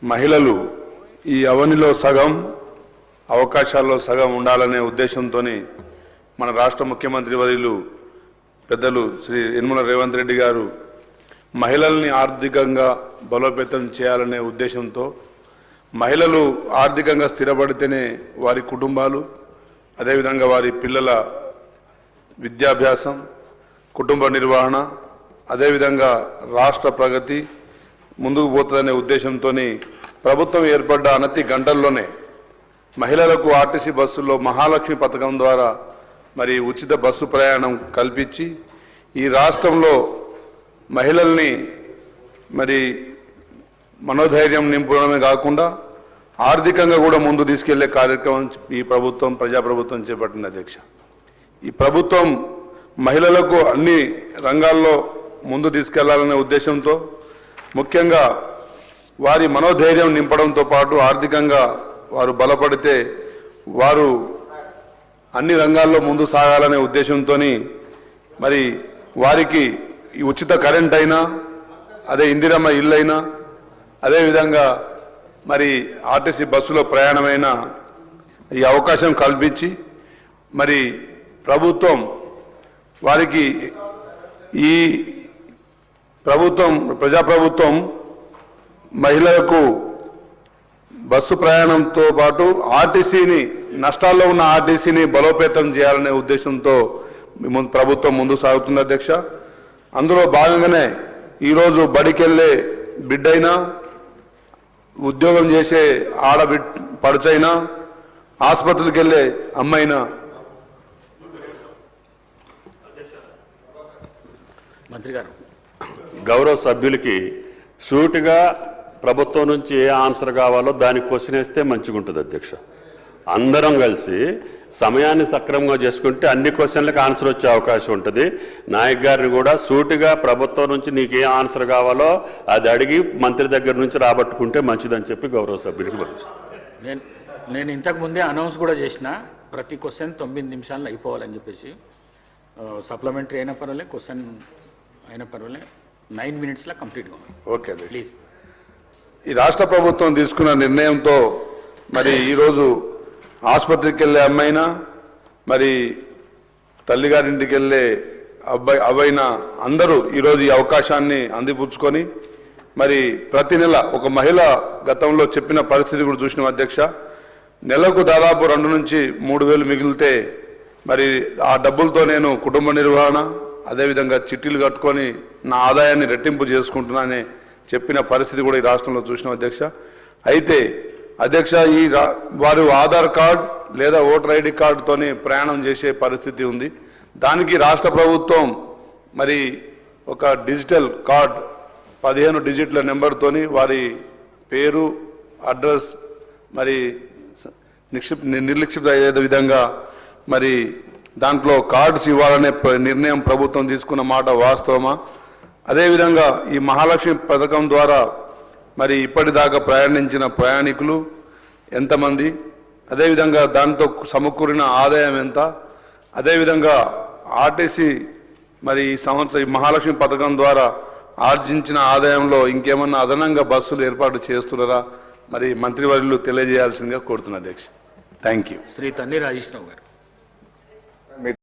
మహిళలు ఈ అవనిలో సగం అవకాశాల్లో సగం ఉండాలనే ఉద్దేశంతో మన రాష్ట్ర ముఖ్యమంత్రి వర్యులు పెద్దలు శ్రీ యనమల రేవంత్ రెడ్డి గారు మహిళల్ని ఆర్థికంగా బలోపేతం చేయాలనే ఉద్దేశంతో మహిళలు ఆర్థికంగా స్థిరపడితేనే వారి కుటుంబాలు అదేవిధంగా వారి పిల్లల విద్యాభ్యాసం కుటుంబ నిర్వహణ అదేవిధంగా రాష్ట్ర ప్రగతి ముందుకు పోతుందనే ఉద్దేశంతో ప్రభుత్వం ఏర్పడ్డ అనతి గంటల్లోనే మహిళలకు ఆర్టీసీ బస్సుల్లో మహాలక్ష్మి పథకం ద్వారా మరి ఉచిత బస్సు ప్రయాణం కల్పించి ఈ రాష్ట్రంలో మహిళల్ని మరి మనోధైర్యం నింపడమే కాకుండా ఆర్థికంగా కూడా ముందు తీసుకెళ్లే కార్యక్రమం ఈ ప్రభుత్వం ప్రజాప్రభుత్వం చేపట్టింది అధ్యక్ష. ఈ ప్రభుత్వం మహిళలకు అన్ని రంగాల్లో ముందు తీసుకెళ్లాలనే ఉద్దేశంతో ముఖ్యంగా వారి మనోధైర్యం నింపడంతో పాటు ఆర్థికంగా వారు బలపడితే వారు అన్ని రంగాల్లో ముందు సాగాలనే ఉద్దేశంతో మరి వారికి ఈ ఉచిత కరెంట్ అయినా అదే ఇందిరమ్మ ఇల్లు అయినా అదేవిధంగా మరి ఆర్టీసీ బస్సులో ప్రయాణమైన ఈ అవకాశం కల్పించి మరి ప్రభుత్వం వారికి ఈ ప్రభుత్వం ప్రజాప్రభుత్వం మహిళలకు బస్సు ప్రయాణంతో పాటు ఆర్టీసీని నష్టాల్లో ఉన్న ఆర్టీసీని బలోపేతం చేయాలనే ఉద్దేశంతో ప్రభుత్వం ముందు సాగుతుంది అధ్యక్ష. అందులో భాగంగానే ఈరోజు బడికెళ్ళే బిడ్డైనా ఉద్యోగం చేసే పడుచైనా ఆసుపత్రికి వెళ్ళే అమ్మైనా మంత్రి గారు గౌరవ సభ్యులకి సూటిగా ప్రభుత్వం నుంచి ఏ ఆన్సర్ కావాలో దానికి క్వశ్చన్ వేస్తే మంచిగా ఉంటుంది అధ్యక్ష. అందరం కలిసి సమయాన్ని సక్రమంగా చేసుకుంటే అన్ని క్వశ్చన్లకు ఆన్సర్ వచ్చే అవకాశం ఉంటుంది. నాయక్ గారిని కూడా సూటిగా ప్రభుత్వం నుంచి నీకు ఏ ఆన్సర్ కావాలో అది అడిగి మంత్రి దగ్గర నుంచి రాబట్టుకుంటే మంచిదని చెప్పి గౌరవ సభ్యులకి పంపించాను. నేను ఇంతకు ముందే అనౌన్స్ కూడా చేసిన ప్రతి క్వశ్చన్ 9 నిమిషాల్లో అయిపోవాలని చెప్పేసి. సప్లిమెంటరీ అయినా పర్వాలే క్వశ్చన్ అయినా పర్వాలే 9 మినిట్స్లో కంప్లీట్గా. Okay please. ఈ రాష్ట్ర ప్రభుత్వం తీసుకున్న నిర్ణయంతో మరి ఈరోజు ఆసుపత్రికి వెళ్ళే అమ్మాయినా మరి తల్లిగారింటికి వెళ్ళే అబ్బాయినా అందరూ ఈరోజు ఈ అవకాశాన్ని అందిపుచ్చుకొని మరి ప్రతి నెల ఒక మహిళ గతంలో చెప్పిన పరిస్థితి కూడా చూసిన అధ్యక్ష. నెలకు దాదాపు 2 నుంచి 3 వేలు మిగిలితే మరి ఆ డబ్బులతో నేను కుటుంబ నిర్వహణ అదేవిధంగా చిట్టీలు కట్టుకొని నా ఆదాయాన్ని రెట్టింపు చేసుకుంటున్నానని చెప్పిన పరిస్థితి కూడా ఈ రాష్ట్రంలో చూసిన అధ్యక్ష. అయితే అధ్యక్ష వారు ఆధార్ కార్డ్ లేదా ఓటర్ ఐడి కార్డుతోనే ప్రయాణం చేసే పరిస్థితి ఉంది. దానికి రాష్ట్ర ప్రభుత్వం మరి ఒక డిజిటల్ కార్డ్ 15 డిజిట్ల నెంబర్తోని వారి పేరు అడ్రస్ మరి నిర్లిప్త అయ్యే విధంగా మరి దాంట్లో కార్డ్స్ ఇవ్వాలనే నిర్ణయం ప్రభుత్వం తీసుకున్న మాట వాస్తవమా? అదేవిధంగా ఈ మహాలక్ష్మి పథకం ద్వారా మరి ఇప్పటిదాకా ప్రయాణించిన ప్రయాణికులు ఎంతమంది, అదేవిధంగా దాంతో సమకూరిన ఆదాయం ఎంత, అదేవిధంగా ఆర్టీసీ మరి ఈ సంవత్సరం ఈ మహాలక్ష్మి పథకం ద్వారా ఆర్జించిన ఆదాయంలో ఇంకేమన్నా అదనంగా బస్సులు ఏర్పాటు చేస్తున్నారా మరి మంత్రివర్యులు తెలియజేయాల్సిందిగా కోరుతున్నా అధ్యక్ష. Thank you. శ్రీ తన్ని రాజేశ్వరరావు గారు.